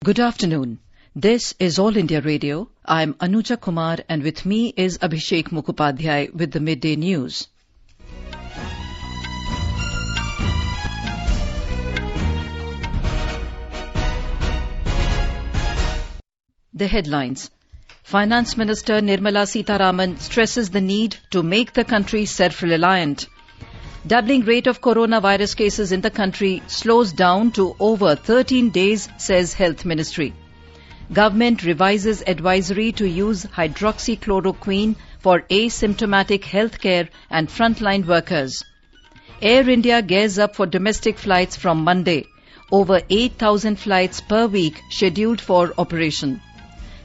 Good afternoon. This is All India Radio. I'm Anuja Kumar and with me is Abhishek Mukhopadhyay with the Midday News. The headlines. Finance Minister Nirmala Sitharaman stresses the need to make the country self-reliant. Doubling rate of coronavirus cases in the country slows down to over 13 days, says Health Ministry. Government revises advisory to use hydroxychloroquine for asymptomatic healthcare and frontline workers. Air India gears up for domestic flights from Monday. Over 8,000 flights per week scheduled for operation.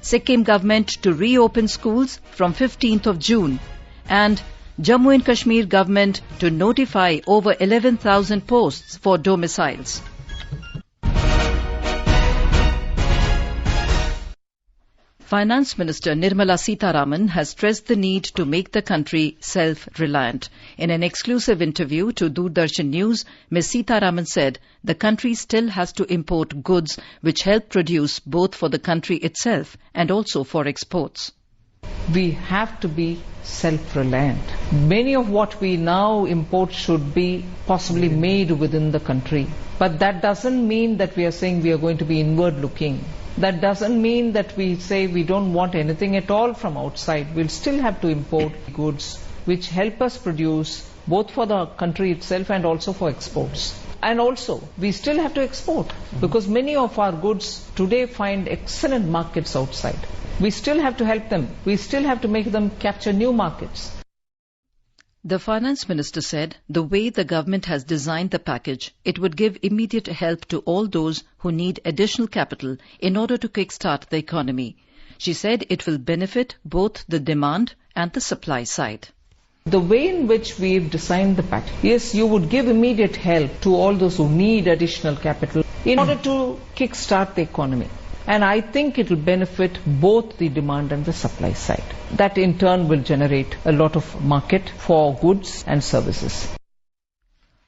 Sikkim government to reopen schools from 15th of June. And Jammu and Kashmir government to notify over 11,000 posts for domiciles. Finance Minister Nirmala Sitharaman has stressed the need to make the country self-reliant. In an exclusive interview to Doordarshan News, Ms. Sitharaman said the country still has to import goods which help produce both for the country itself and also for exports. We have to be self-reliant. Many of what we now import should be possibly made within the country. But that doesn't mean that we are saying we are going to be inward-looking. That doesn't mean that we say we don't want anything at all from outside. We'll still have to import goods which help us produce both for the country itself and also for exports. And also, we still have to export because many of our goods today find excellent markets outside. We still have to help them. We still have to make them capture new markets. The Finance Minister said the way the government has designed the package, it would give immediate help to all those who need additional capital in order to kickstart the economy. She said it will benefit both the demand and the supply side. The way in which we've designed the package, yes, you would give immediate help to all those who need additional capital in order to kickstart the economy. And I think it will benefit both the demand and the supply side. That in turn will generate a lot of market for goods and services.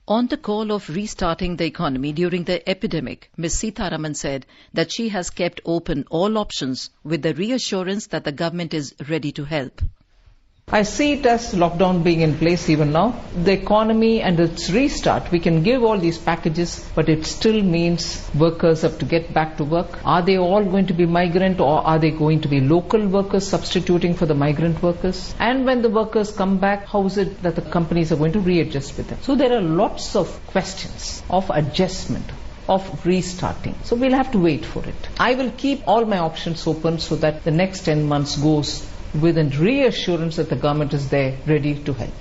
On the call of restarting the economy during the epidemic, Ms. Sitharaman said that she has kept open all options with the reassurance that the government is ready to help. I see it as lockdown being in place even now. The economy and its restart, we can give all these packages, but it still means workers have to get back to work. Are they all going to be migrant or are they going to be local workers substituting for the migrant workers? And when the workers come back, how is it that the companies are going to readjust with them? So there are lots of questions of adjustment, of restarting. So we'll have to wait for it. I will keep all my options open so that the next 10 months goes with a reassurance that the government is there ready to help.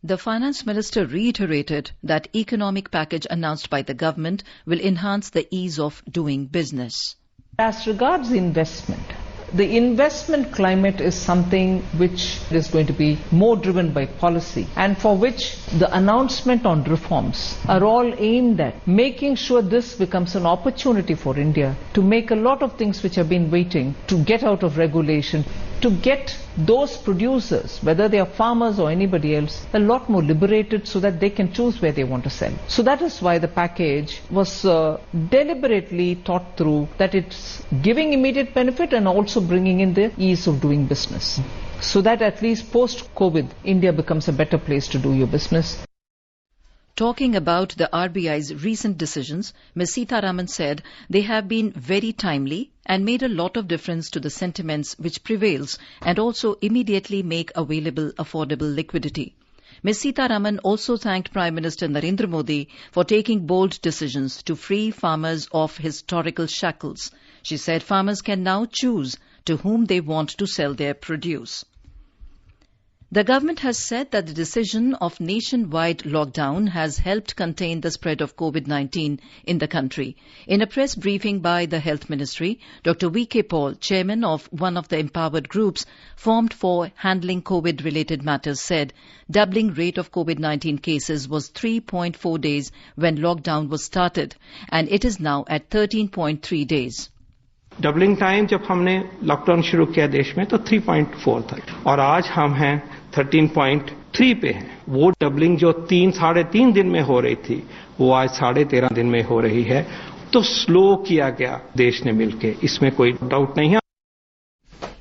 The Finance Minister reiterated that economic package announced by the government will enhance the ease of doing business. As regards the investment climate is something which is going to be more driven by policy and for which the announcement on reforms are all aimed at making sure this becomes an opportunity for India to make a lot of things which have been waiting to get out of regulation, to get those producers, whether they are farmers or anybody else, a lot more liberated so that they can choose where they want to sell. So that is why the package was deliberately thought through, that it's giving immediate benefit and also bringing in the ease of doing business. So that at least post-COVID, India becomes a better place to do your business. Talking about the RBI's recent decisions, Ms. Sitharaman said they have been very timely and made a lot of difference to the sentiments which prevails and also immediately make available affordable liquidity. Ms. Sitharaman also thanked Prime Minister Narendra Modi for taking bold decisions to free farmers of historical shackles. She said farmers can now choose to whom they want to sell their produce. The government has said that the decision of nationwide lockdown has helped contain the spread of COVID-19 in the country. In a press briefing by the Health Ministry, Dr. V.K. Paul, chairman of one of the empowered groups formed for handling COVID-related matters, said doubling rate of COVID-19 cases was 3.4 days when lockdown was started, and it is now at 13.3 days. Doubling time जब हमने lockdown शुरू किया देश में तो 3.4 था और आज हम हैं 13.3 पे हैं. वो डबलिंग जो 3-3.5 दिन में हो रही थी वो आज 13.5 दिन में हो रही है तो स्लो किया गया देश ने मिलकर, इसमें कोई डाउट नहीं है.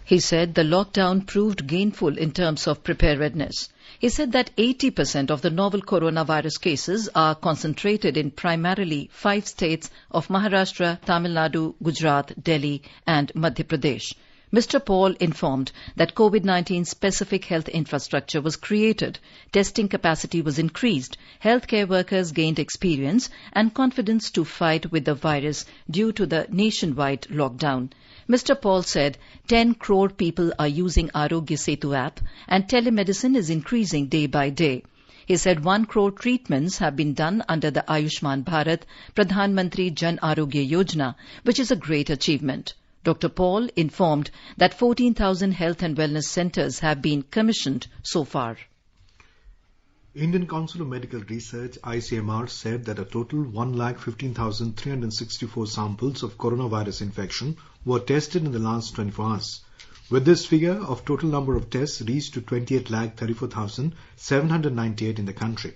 He said the lockdown proved gainful in terms of preparedness. He said that 80% of the novel coronavirus cases are concentrated in primarily 5 states of Maharashtra, Tamil Nadu, Gujarat, Delhi and Madhya Pradesh. Mr. Paul informed that COVID-19 specific health infrastructure was created, testing capacity was increased, healthcare workers gained experience and confidence to fight with the virus due to the nationwide lockdown. Mr. Paul said 10 crore people are using Arogya Setu app and telemedicine is increasing day by day. He said 1 crore treatments have been done under the Ayushman Bharat Pradhan Mantri Jan Arogya Yojana, which is a great achievement. Dr. Paul informed that 14,000 health and wellness centres have been commissioned so far. Indian Council of Medical Research, ICMR, said that a total 1,15,364 samples of coronavirus infection were tested in the last 24 hours. With this figure of total number of tests reached to 28,34,798 in the country.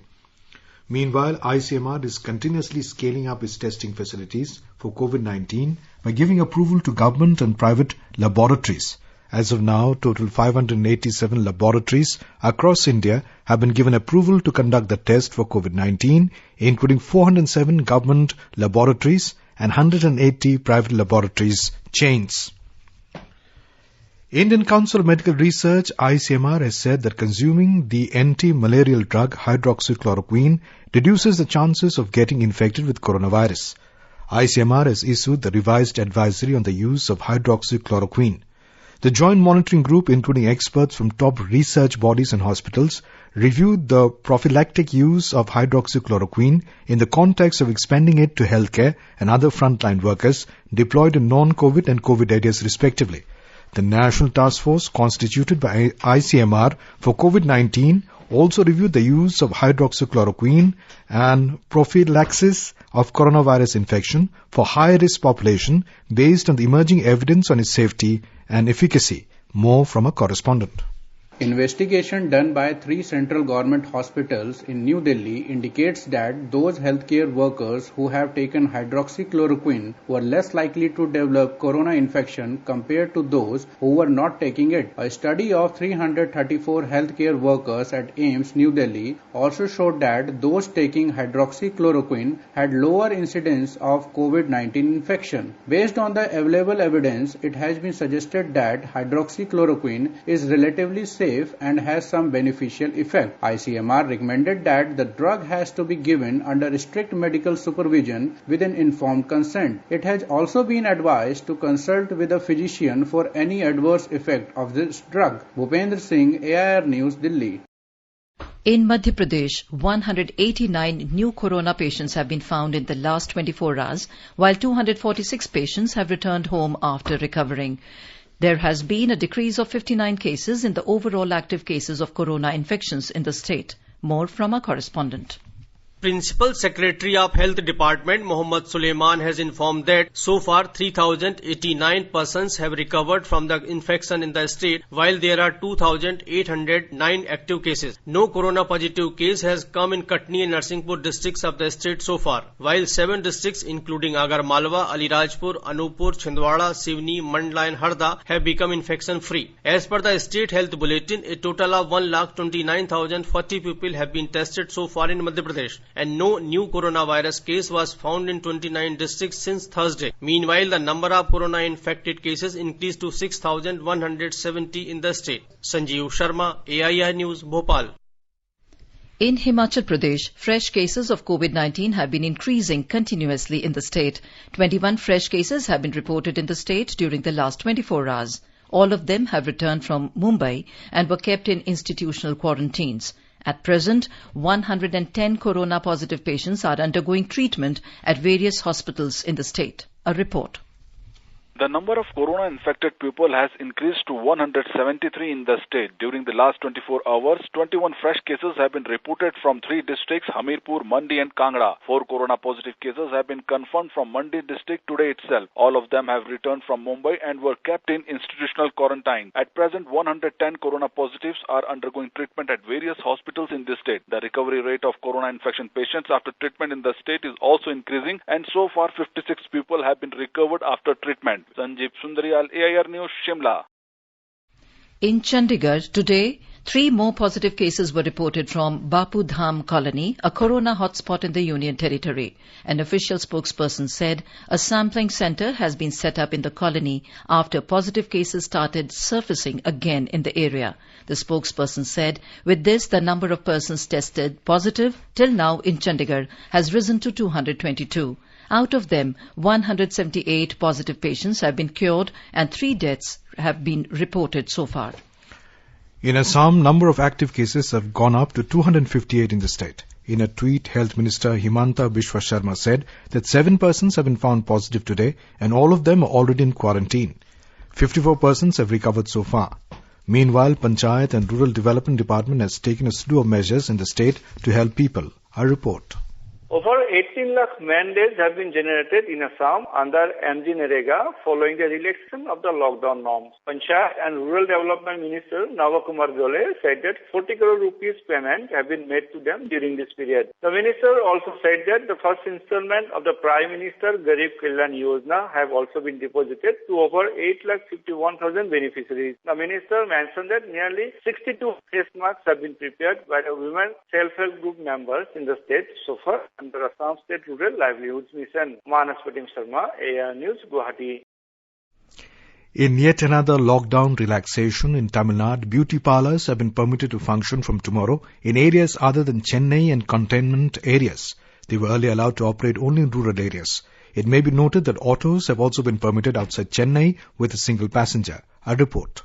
Meanwhile, ICMR is continuously scaling up its testing facilities for COVID-19 by giving approval to government and private laboratories. As of now, total 587 laboratories across India have been given approval to conduct the test for COVID-19, including 407 government laboratories and 180 private laboratories chains. Indian Council of Medical Research, ICMR, has said that consuming the anti-malarial drug hydroxychloroquine reduces the chances of getting infected with coronavirus. ICMR has issued the revised advisory on the use of hydroxychloroquine. The joint monitoring group, including experts from top research bodies and hospitals, reviewed the prophylactic use of hydroxychloroquine in the context of expanding it to healthcare and other frontline workers deployed in non-COVID and COVID areas respectively. The National Task Force constituted by ICMR for COVID-19 also reviewed the use of hydroxychloroquine and prophylaxis of coronavirus infection for high-risk population based on the emerging evidence on its safety and efficacy. More from a correspondent. Investigation done by 3 central government hospitals in New Delhi indicates that those healthcare workers who have taken hydroxychloroquine were less likely to develop corona infection compared to those who were not taking it. A study of 334 healthcare workers at AIIMS New Delhi also showed that those taking hydroxychloroquine had lower incidence of COVID-19 infection. Based on the available evidence, it has been suggested that hydroxychloroquine is relatively safe and has some beneficial effect. ICMR recommended that the drug has to be given under strict medical supervision with an informed consent. It has also been advised to consult with a physician for any adverse effect of this drug. Bhupendra Singh, AIR News, Delhi. In Madhya Pradesh, 189 new corona patients have been found in the last 24 hours, while 246 patients have returned home after recovering. There has been a decrease of 59 cases in the overall active cases of corona infections in the state. More from our correspondent. Principal Secretary of Health Department Mohammad Suleiman has informed that so far 3,089 persons have recovered from the infection in the state, while there are 2,809 active cases. No corona positive case has come in Katni and Narsinghpur districts of the state so far, while 7 districts including Agar Malwa, Alirajpur, Anuppur, Chhindwara, Sivni, Mandla and Harda have become infection free. As per the state health bulletin, a total of 1,29,040 people have been tested so far in Madhya Pradesh, and no new coronavirus case was found in 29 districts since Thursday. Meanwhile, the number of corona infected cases increased to 6,170 in the state. Sanjeev Sharma, AIR News, Bhopal. In Himachal Pradesh, fresh cases of COVID-19 have been increasing continuously in the state. 21 fresh cases have been reported in the state during the last 24 hours. All of them have returned from Mumbai and were kept in institutional quarantines. At present, 110 corona-positive patients are undergoing treatment at various hospitals in the state. A report. The number of corona-infected people has increased to 173 in the state. During the last 24 hours, 21 fresh cases have been reported from 3 districts, Hamirpur, Mandi and Kangra. 4 corona-positive cases have been confirmed from Mandi district today itself. All of them have returned from Mumbai and were kept in institutional quarantine. At present, 110 corona-positives are undergoing treatment at various hospitals in the state. The recovery rate of corona infection patients after treatment in the state is also increasing, and so far 56 people have been recovered after treatment. Sanjeev Sundaryal, AIR News, Shimla. In Chandigarh, today, 3 more positive cases were reported from Bapu Dham colony, a corona hotspot in the Union Territory. An official spokesperson said a sampling centre has been set up in the colony after positive cases started surfacing again in the area. The spokesperson said with this, the number of persons tested positive till now in Chandigarh has risen to 222. Out of them, 178 positive patients have been cured and 3 deaths have been reported so far. In Assam, number of active cases have gone up to 258 in the state. In a tweet, Health Minister Himanta Biswa Sharma said that 7 persons have been found positive today and all of them are already in quarantine. 54 persons have recovered so far. Meanwhile, Panchayat and Rural Development Department has taken a slew of measures in the state to help people. A report. Over 18 lakh man-days have been generated in Assam under MGNREGA following the relaxation of the lockdown norms. Panchayat and Rural Development Minister Navakumar Dole said that 40 crore rupees payment have been made to them during this period. The minister also said that the first installment of the Prime Minister Garib Kalyan Yojana have also been deposited to over 8,51,000 beneficiaries. The minister mentioned that nearly 62 face masks have been prepared by the women self-help group members in the state so far under Assam State Rural Livelihoods Mission. Manaspatim Sharma, AIR News, Guwahati. In yet another lockdown relaxation in Tamil Nadu, beauty parlours have been permitted to function from tomorrow in areas other than Chennai and containment areas. They were earlier allowed to operate only in rural areas. It may be noted that autos have also been permitted outside Chennai with a single passenger. A report.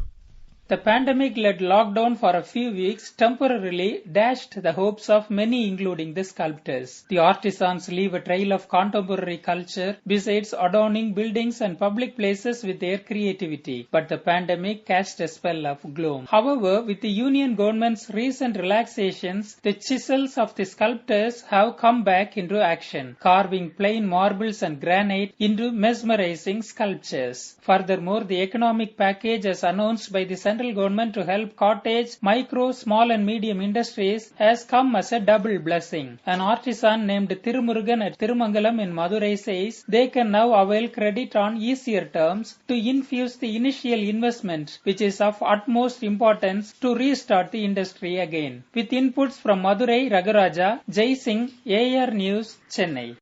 The pandemic-led lockdown for a few weeks temporarily dashed the hopes of many, including the sculptors. The artisans leave a trail of contemporary culture besides adorning buildings and public places with their creativity. But the pandemic cast a spell of gloom. However, with the Union government's recent relaxations, the chisels of the sculptors have come back into action, carving plain marbles and granite into mesmerizing sculptures. Furthermore, the economic package as announced by the central government to help cottage, micro, small and medium industries has come as a double blessing. An artisan named Tirumurugan at Tirumangalam in Madurai says they can now avail credit on easier terms to infuse the initial investment, which is of utmost importance to restart the industry again. With inputs from Madurai, Ragaraja, Jai Singh, AIR News, Chennai.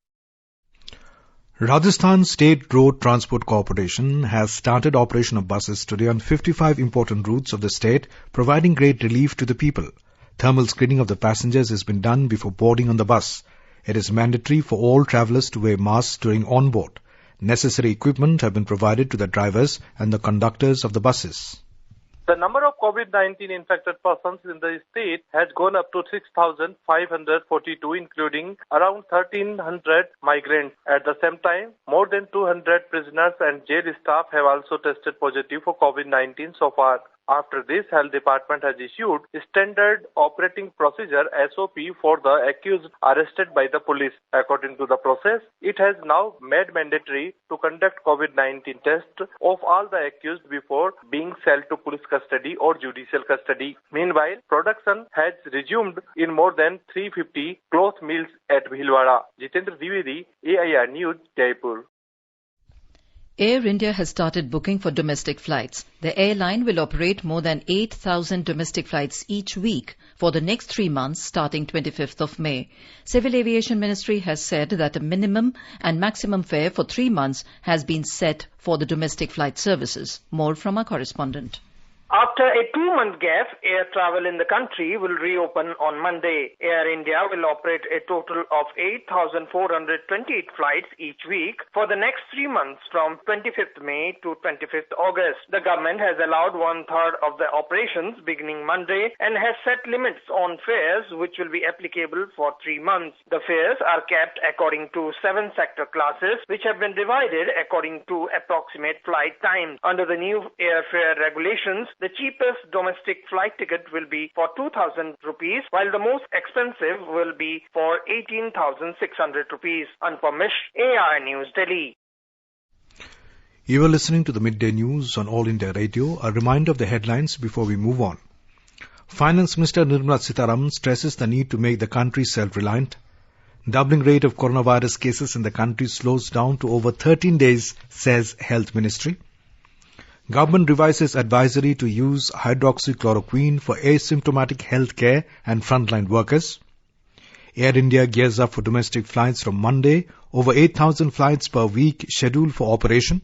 Rajasthan State Road Transport Corporation has started operation of buses today on 55 important routes of the state, providing great relief to the people. Thermal screening of the passengers has been done before boarding on the bus. It is mandatory for all travellers to wear masks during on-board. Necessary equipment have been provided to the drivers and the conductors of the buses. The number of COVID-19 infected persons in the state has gone up to 6,542, including around 1,300 migrants. At the same time, more than 200 prisoners and jail staff have also tested positive for COVID-19 so far. After this, Health Department has issued Standard Operating Procedure SOP for the accused arrested by the police. According to the process, it has now made mandatory to conduct COVID-19 tests of all the accused before being sent to police custody or judicial custody. Meanwhile, production has resumed in more than 350 cloth mills at Bhilwara. Jitendra Dwivedi, AIR News, Jaipur. Air India has started booking for domestic flights. The airline will operate more than 8,000 domestic flights each week for the next 3 months starting 25th of May. Civil Aviation Ministry has said that a minimum and maximum fare for 3 months has been set for the domestic flight services. More from our correspondent. After a 2-month gap, air travel in the country will reopen on Monday. Air India will operate a total of 8,428 flights each week for the next 3 months from 25th May to 25th August. The government has allowed 1/3 of the operations beginning Monday and has set limits on fares which will be applicable for 3 months. The fares are capped according to 7 sector classes which have been divided according to approximate flight times. Under the new airfare regulations, the cheapest domestic flight ticket will be for 2,000 rupees, while the most expensive will be for 18,600 rupees. Anupam Mishra, AIR News, Delhi. You are listening to the Midday News on All India Radio. A reminder of the headlines before we move on. Finance Minister Nirmala Sitharaman stresses the need to make the country self-reliant. Doubling rate of coronavirus cases in the country slows down to over 13 days, says Health Ministry. Government revises advisory to use hydroxychloroquine for asymptomatic health care and frontline workers. Air India gears up for domestic flights from Monday. Over 8,000 flights per week scheduled for operation.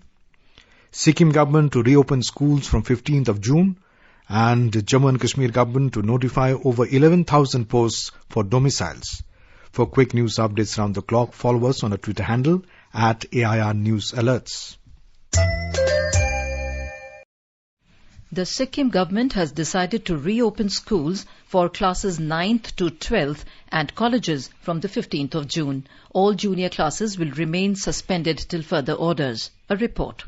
Sikkim government to reopen schools from 15th of June. And Jammu and Kashmir government to notify over 11,000 posts for domiciles. For quick news updates round the clock, follow us on our Twitter handle @AIR News Alerts. The Sikkim government has decided to reopen schools for classes 9th to 12th and colleges from the 15th of June. All junior classes will remain suspended till further orders. A report.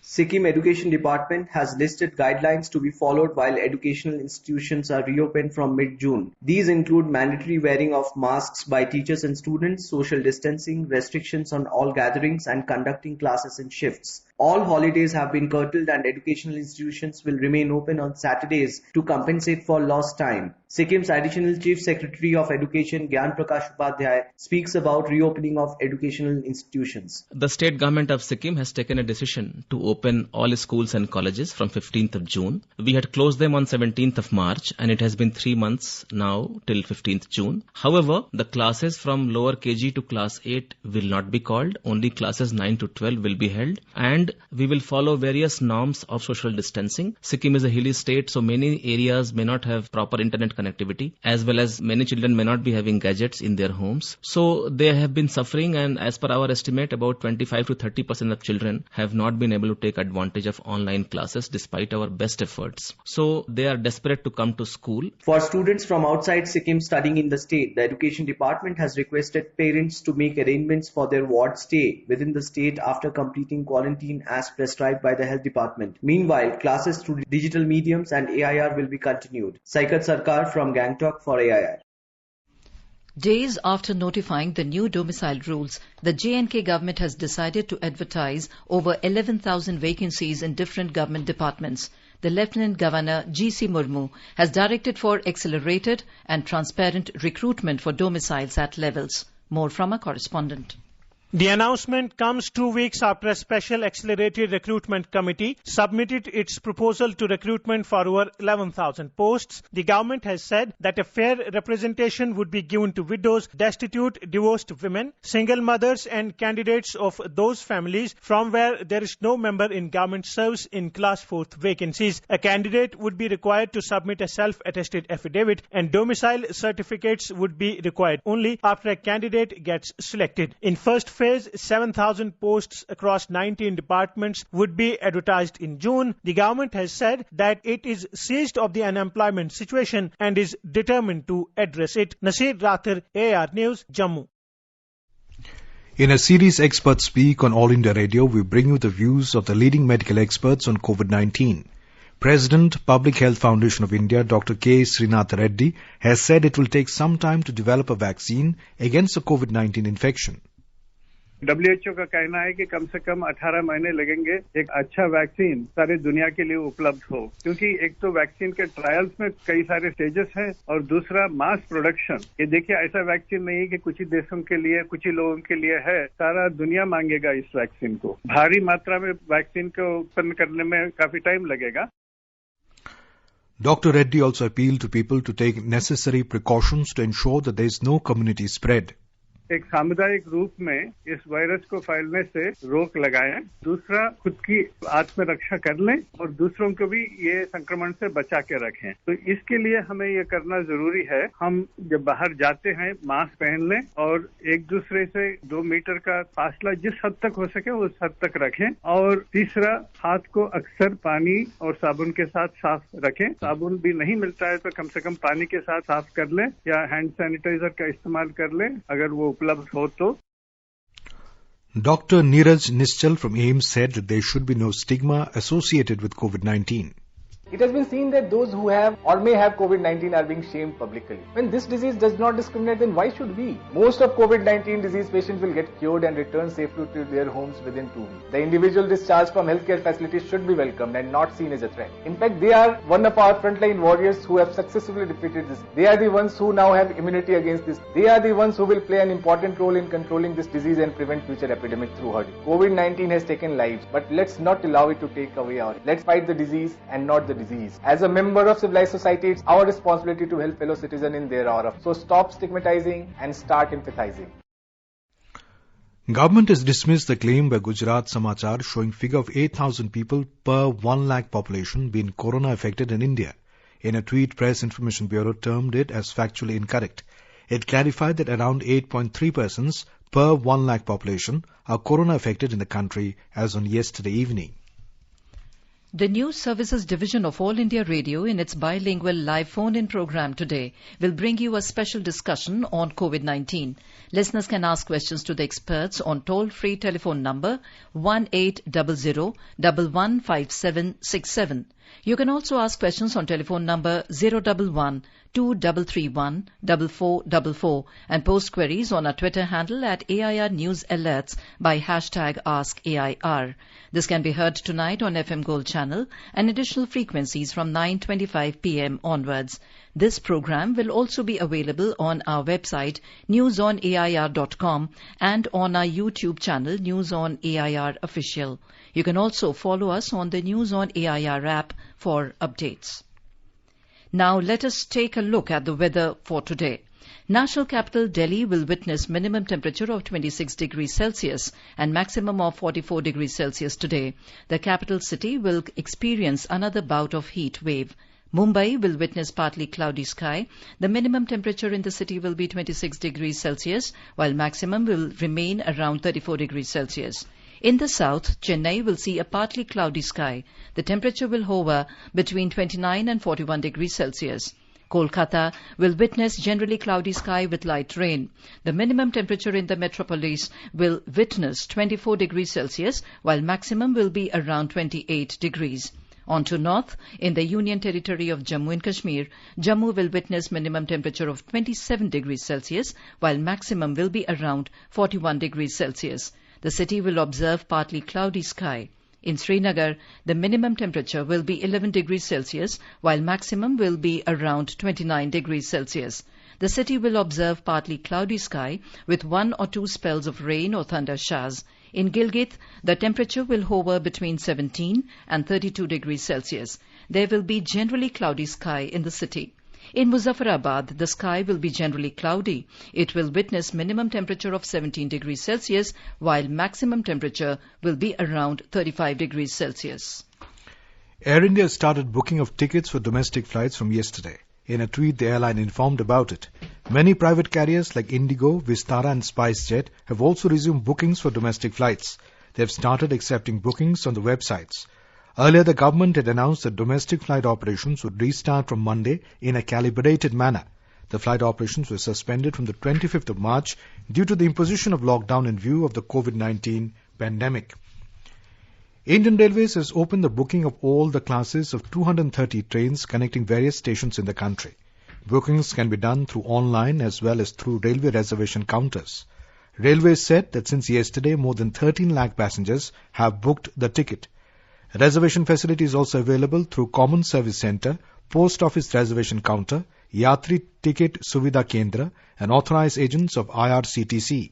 Sikkim Education Department has listed guidelines to be followed while educational institutions are reopened from mid-June. These include mandatory wearing of masks by teachers and students, social distancing, restrictions on all gatherings, and conducting classes in shifts. All holidays have been curtailed and educational institutions will remain open on Saturdays to compensate for lost time. Sikkim's Additional Chief Secretary of Education Gyan Prakash Upadhyay speaks about reopening of educational institutions. The state government of Sikkim has taken a decision to open all schools and colleges from 15th of June. We had closed them on 17th of March and it has been 3 months now till 15th June. However, the classes from lower KG to class 8 will not be called. Only classes 9 to 12 will be held and we will follow various norms of social distancing. Sikkim is a hilly state, so many areas may not have proper internet connectivity, as well as many children may not be having gadgets in their homes. So they have been suffering, and as per our estimate, about 25 to 30% of children have not been able to take advantage of online classes despite our best efforts. So they are desperate to come to school. For students from outside Sikkim studying in the state, the Education Department has requested parents to make arrangements for their ward stay within the state after completing quarantine as prescribed by the Health Department. Meanwhile, classes through digital mediums and AIR will be continued. Saikat Sarkar from Gangtok for AIR. Days after notifying the new domicile rules, the J&K government has decided to advertise over 11,000 vacancies in different government departments. The Lieutenant Governor G.C. Murmu has directed for accelerated and transparent recruitment for domiciles at levels. More from our correspondent. The announcement comes 2 weeks after a special accelerated recruitment committee submitted its proposal to recruitment for over 11,000 posts. The government has said that a fair representation would be given to widows, destitute, divorced women, single mothers and candidates of those families from where there is no member in government service in class 4th vacancies. A candidate would be required to submit a self-attested affidavit and domicile certificates would be required only after a candidate gets selected. In first phase, 7,000 posts across 19 departments would be advertised in June. The government has said that it is seized of the unemployment situation and is determined to address it. Nasir Rathir, AIR News, Jammu. In a series Experts Speak on All India Radio, we bring you the views of the leading medical experts on COVID-19. President, Public Health Foundation of India, Dr. K. Srinath Reddy, has said it will take some time to develop a vaccine against the COVID-19 infection. WHO का कहना है कि कम से कम 18 महीने लगेंगे एक अच्छा vaccine सारे दुनिया के लिए उपलब्ध हो, क्योंकि एक तो वैक्सीन के ट्रायल्स में कई सारे स्टेजेस हैं और दूसरा मास प्रोडक्शन. ये देखिए, ऐसा वैक्सीन नहीं है कि कुछ ही देशों के लिए, कुछ ही लोगों के लिए है. सारा दुनिया मांगेगा इस वैक्सीन को. भारी मात्रा में वैक्सीन को उत्पन्न करने में काफी टाइम लगेगा. Dr. Reddy also appealed to people to take necessary precautions to ensure that there is no community spread. एक सामुदायिक रूप में इस वायरस को फैलने से रोक लगाएं। दूसरा, खुद की आत्मरक्षा कर लें और दूसरों को भी ये संक्रमण से बचा के रखें। तो इसके लिए हमें ये करना जरूरी है, हम जब बाहर जाते हैं मास्क पहन लें और एक दूसरे से 2 मीटर का फासला जिस हद तक हो सके उस हद तक रखें। और तीसरा, हाथ को अक्सर पानी और साबुन के साथ साफ रखें। साबुन भी नहीं मिलता है तो कम से कम पानी के साथ साफ कर लें या हैंड सैनिटाइजर का इस्तेमाल कर लें अगर वो उपलब्ध हो तो। Dr. Neeraj Nischal from AIIMS said that there should be no stigma associated with COVID-19. It has been seen that those who have or may have COVID-19 are being shamed publicly. When this disease does not discriminate, then why should we? Most of COVID-19 disease patients will get cured and return safely to their homes within 2 weeks. The individual discharged from healthcare facilities should be welcomed and not seen as a threat. In fact, they are one of our frontline warriors who have successfully defeated this. They are the ones who now have immunity against this. They are the ones who will play an important role in controlling this disease and prevent future epidemic through her. COVID-19 has taken lives, but let's not allow it to take away our. Let's fight the disease and not the disease. As a member of civilized society, it's our responsibility to help fellow citizens in their hour. So stop stigmatizing and start empathizing. Government has dismissed the claim by Gujarat Samachar showing figure of 8,000 people per 1 lakh population being corona affected in India. In a tweet, Press Information Bureau termed it as factually incorrect. It clarified that around 8.3 persons per 1 lakh population are corona affected in the country as on yesterday evening. The News Services Division of All India Radio in its bilingual live phone-in program today will bring you a special discussion on COVID-19. Listeners can ask questions to the experts on toll-free telephone number 1800-115767. You can also ask questions on telephone number 011-2331-4444 and post queries on our Twitter handle at AIR News Alerts by hashtag AskAIR. This can be heard tonight on FM Gold channel and additional frequencies from 9:25 p.m. onwards. This program will also be available on our website newsonair.com and on our YouTube channel News on AIR Official. You can also follow us on the News on AIR app for updates. Now let us take a look at the weather for today. National capital Delhi will witness minimum temperature of 26 degrees Celsius and maximum of 44 degrees Celsius today. The capital city will experience another bout of heat wave. Mumbai will witness partly cloudy sky. The minimum temperature in the city will be 26 degrees Celsius, while maximum will remain around 34 degrees Celsius. In the south, Chennai will see a partly cloudy sky. The temperature will hover between 29 and 41 degrees Celsius. Kolkata will witness generally cloudy sky with light rain. The minimum temperature in the metropolis will witness 24 degrees Celsius, while maximum will be around 28 degrees. On to north, in the Union Territory of Jammu and Kashmir, Jammu will witness minimum temperature of 27 degrees Celsius, while maximum will be around 41 degrees Celsius. The city will observe partly cloudy sky. In Srinagar, the minimum temperature will be 11 degrees Celsius, while maximum will be around 29 degrees Celsius. The city will observe partly cloudy sky with 1 or 2 spells of rain or thunder showers. In Gilgit, the temperature will hover between 17 and 32 degrees Celsius. There will be generally cloudy sky in the city. In Muzaffarabad, the sky will be generally cloudy. It will witness minimum temperature of 17 degrees Celsius, while maximum temperature will be around 35 degrees Celsius. Air India started booking of tickets for domestic flights from yesterday. In a tweet, the airline informed about it. Many private carriers like Indigo, Vistara and SpiceJet have also resumed bookings for domestic flights. They have started accepting bookings on the websites. Earlier, the government had announced that domestic flight operations would restart from Monday in a calibrated manner. The flight operations were suspended from the 25th of March due to the imposition of lockdown in view of the COVID-19 pandemic. Indian Railways has opened the booking of all the classes of 230 trains connecting various stations in the country. Bookings can be done through online as well as through railway reservation counters. Railways said that since yesterday, more than 13 lakh passengers have booked the ticket. Reservation facility is also available through Common Service Centre, Post Office Reservation Counter, Yatri Ticket Suvidha Kendra and authorized agents of IRCTC.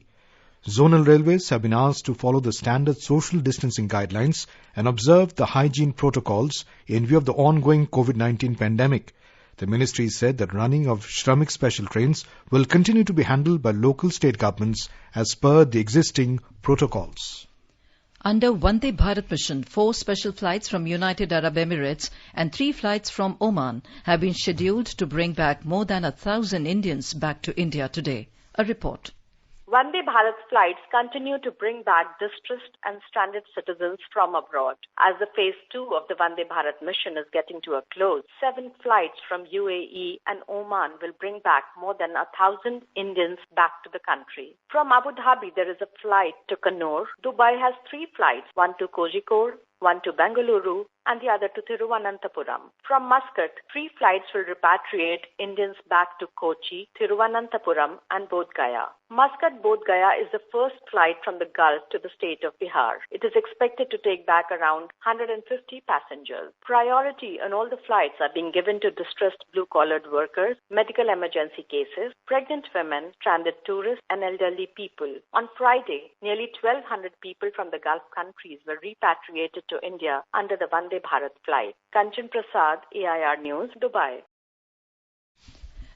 Zonal railways have been asked to follow the standard social distancing guidelines and observe the hygiene protocols in view of the ongoing COVID-19 pandemic. The ministry said that running of Shramik special trains will continue to be handled by local state governments as per the existing protocols. Under Vande Bharat mission, 4 special flights from United Arab Emirates and 3 flights from Oman have been scheduled to bring back more than 1,000 Indians back to India today. A report. Vande Bharat flights continue to bring back distressed and stranded citizens from abroad. As the phase 2 of the Vande Bharat mission is getting to a close, 7 flights from UAE and Oman will bring back more than 1,000 Indians back to the country. From Abu Dhabi, there is a flight to Kannur. Dubai has 3 flights, one to Kozhikode, one to Bengaluru, and the other to Thiruvananthapuram. From Muscat, 3 flights will repatriate Indians back to Kochi, Thiruvananthapuram, and Bodh Gaya. Muscat-Bodh Gaya is the first flight from the Gulf to the state of Bihar. It is expected to take back around 150 passengers. Priority on all the flights are being given to distressed blue-collared workers, medical emergency cases, pregnant women, stranded tourists, and elderly people. On Friday, nearly 1,200 people from the Gulf countries were repatriated to India under the Vande Bharat flight. Kanchan Prasad, AIR News, Dubai.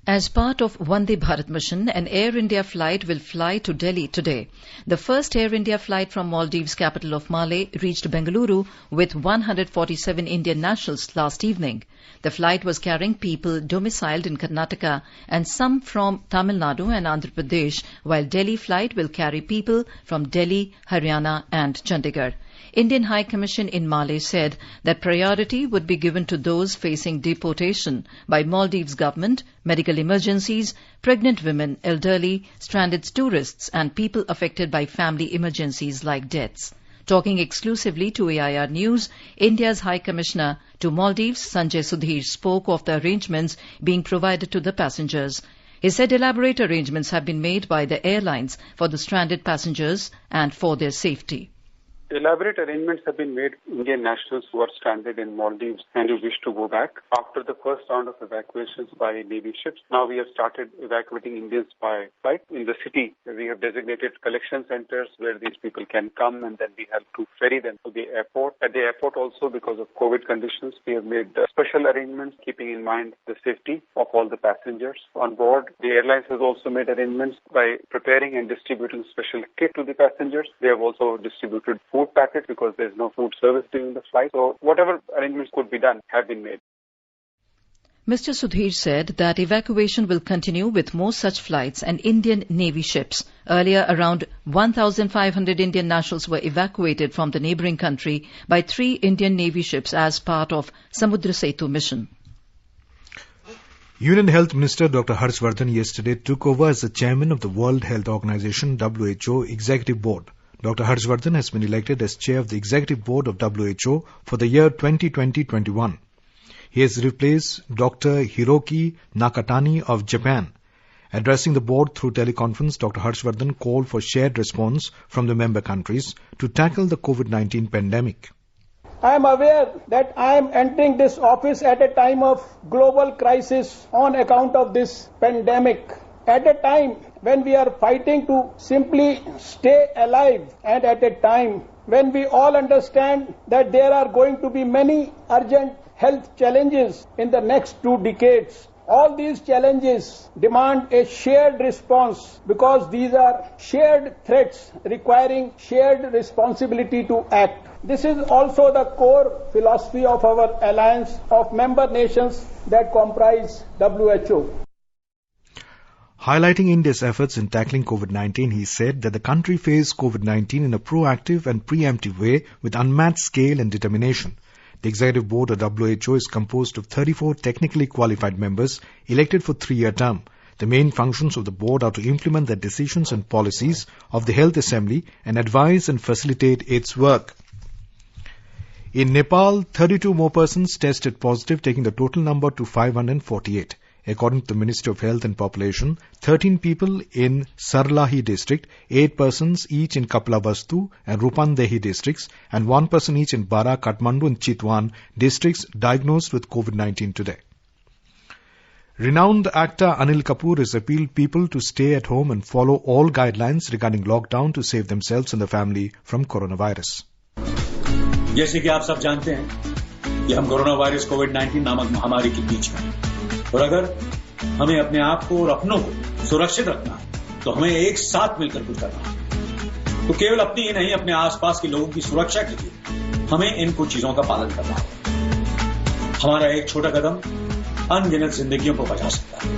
As part of Vande Bharat mission, an Air India flight will fly to Delhi today. The first Air India flight from Maldives' capital of Male reached Bengaluru with 147 Indian nationals last evening. The flight was carrying people domiciled in Karnataka and some from Tamil Nadu and Andhra Pradesh, while Delhi flight will carry people from Delhi, Haryana and Chandigarh. Indian High Commission in Male said that priority would be given to those facing deportation by Maldives government, medical emergencies, pregnant women, elderly, stranded tourists and people affected by family emergencies like deaths. Talking exclusively to AIR News, India's High Commissioner to Maldives, Sanjay Sudhir, spoke of the arrangements being provided to the passengers. He said elaborate arrangements have been made by the airlines for the stranded passengers and for their safety. Elaborate arrangements have been made for Indian nationals who are stranded in Maldives and who wish to go back. After the first round of evacuations by Navy ships, now we have started evacuating Indians by flight. In the city, we have designated collection centers where these people can come, and then we have to ferry them to the airport. At the airport also, because of COVID conditions, we have made special arrangements keeping in mind the safety of all the passengers on board. The airlines has also made arrangements by preparing and distributing special kit to the passengers. They have also distributed food packets because there is no food service during the flight. So whatever arrangements could be done have been made. Mr. Sudhir said that evacuation will continue with more such flights and Indian Navy ships. Earlier, around 1,500 Indian nationals were evacuated from the neighbouring country by 3 Indian Navy ships as part of Samudra Setu mission. Union Health Minister Dr. Harshvardhan yesterday took over as the chairman of the World Health Organization WHO Executive Board. Dr. Harshvardhan has been elected as chair of the Executive Board of WHO for the year 2020-21. He has replaced Dr. Hiroki Nakatani of Japan. Addressing the board through teleconference, Dr. Harshvardhan called for shared response from the member countries to tackle the COVID-19 pandemic. I am aware that I am entering this office at a time of global crisis on account of this pandemic. At a time when we are fighting to simply stay alive, and at a time when we all understand that there are going to be many urgent health challenges in the next 2 decades. All these challenges demand a shared response because these are shared threats requiring shared responsibility to act. This is also the core philosophy of our alliance of member nations that comprise WHO. Highlighting India's efforts in tackling COVID-19, he said that the country faced COVID-19 in a proactive and preemptive way with unmatched scale and determination. The Executive Board of WHO is composed of 34 technically qualified members elected for 3-year term. The main functions of the board are to implement the decisions and policies of the Health Assembly and advise and facilitate its work. In Nepal, 32 more persons tested positive, taking the total number to 548. According to the Ministry of Health and Population, 13 people in Sarlahi district, 8 persons each in Kaplavastu and Rupandehi districts, and 1 person each in Bara, Kathmandu and Chitwan districts diagnosed with COVID-19 today. Renowned actor Anil Kapoor has appealed people to stay at home and follow all guidelines regarding lockdown to save themselves and the family from coronavirus. जैसे कि आप सब जानते हैं कि हम corona virus कोविड-19 नामक महामारी के बीच में और अगर हमें अपने आप को और अपनों को सुरक्षित रखना है तो हमें एक साथ मिलकर कुछ करना है। तो केवल अपनी ही नहीं, अपने आसपास के लोगों की सुरक्षा के लिए हमें इन कुछ चीजों का पालन करना होगा। हमारा एक छोटा कदम अनगिनत जिंदगियों को बचा सकता है।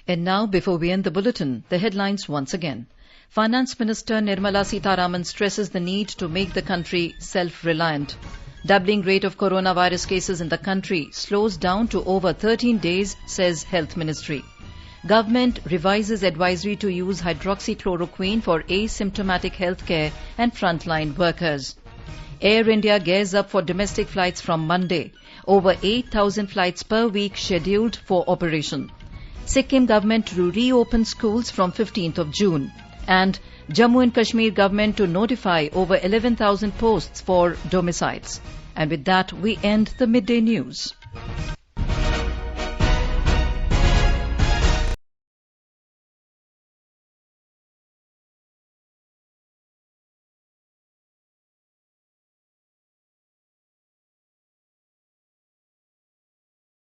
And now, before we end the bulletin, the headlines once again. Finance Minister Nirmala Sitharaman stresses the need to make the country self-reliant. Doubling rate of coronavirus cases in the country slows down to over 13 days, says Health Ministry. Government revises advisory to use hydroxychloroquine for asymptomatic healthcare and frontline workers. Air India gears up for domestic flights from Monday. Over 8,000 flights per week scheduled for operation. Sikkim government to reopen schools from 15th of June. And Jammu and Kashmir government to notify over 11,000 posts for domiciles. And with that, we end the midday news.